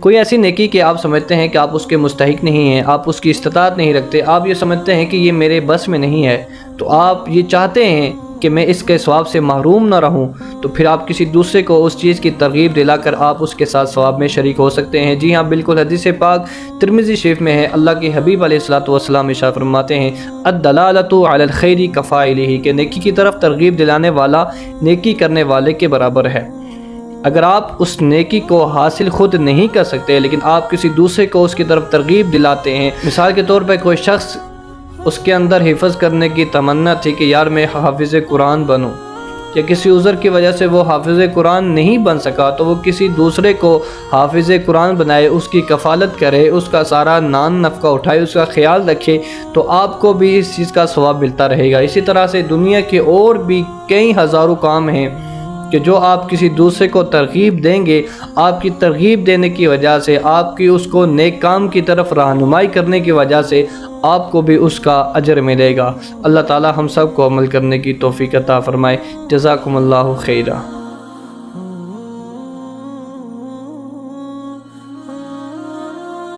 کوئی ایسی نیکی کہ آپ سمجھتے ہیں کہ آپ اس کے مستحق نہیں ہیں، آپ اس کی استطاعت نہیں رکھتے، آپ یہ سمجھتے ہیں کہ یہ میرے بس میں نہیں ہے، تو آپ یہ چاہتے ہیں کہ میں اس کے ثواب سے محروم نہ رہوں، تو پھر آپ کسی دوسرے کو اس چیز کی ترغیب دلا کر آپ اس کے ساتھ ثواب میں شریک ہو سکتے ہیں۔ جی ہاں، بالکل حدیث پاک ترمذی شریف میں ہے، اللہ کے حبیب علیہ الصلوۃ والسلام ارشاد فرماتے ہیں الدلالۃ علی الخیر کفاعلہ، کہ نیکی کی طرف ترغیب دلانے والا نیکی کرنے والے کے برابر ہے۔ اگر آپ اس نیکی کو حاصل خود نہیں کر سکتے لیکن آپ کسی دوسرے کو اس کی طرف ترغیب دلاتے ہیں، مثال کے طور پہ کوئی شخص اس کے اندر حفظ کرنے کی تمنا تھی کہ یار میں حافظ قرآن بنوں، یا کسی عذر کی وجہ سے وہ حافظ قرآن نہیں بن سکا، تو وہ کسی دوسرے کو حافظ قرآن بنائے، اس کی کفالت کرے، اس کا سارا نان نفقہ اٹھائے، اس کا خیال رکھے، تو آپ کو بھی اس چیز کا ثواب ملتا رہے گا۔ اسی طرح سے دنیا کے اور بھی کئی ہزاروں کام ہیں کہ جو آپ کسی دوسرے کو ترغیب دیں گے، آپ کی ترغیب دینے کی وجہ سے، آپ کی اس کو نیک کام کی طرف رہنمائی کرنے کی وجہ سے آپ کو بھی اس کا اجر ملے گا۔ اللہ تعالی ہم سب کو عمل کرنے کی توفیق عطا فرمائے۔ جزاکم اللہ خیرہ۔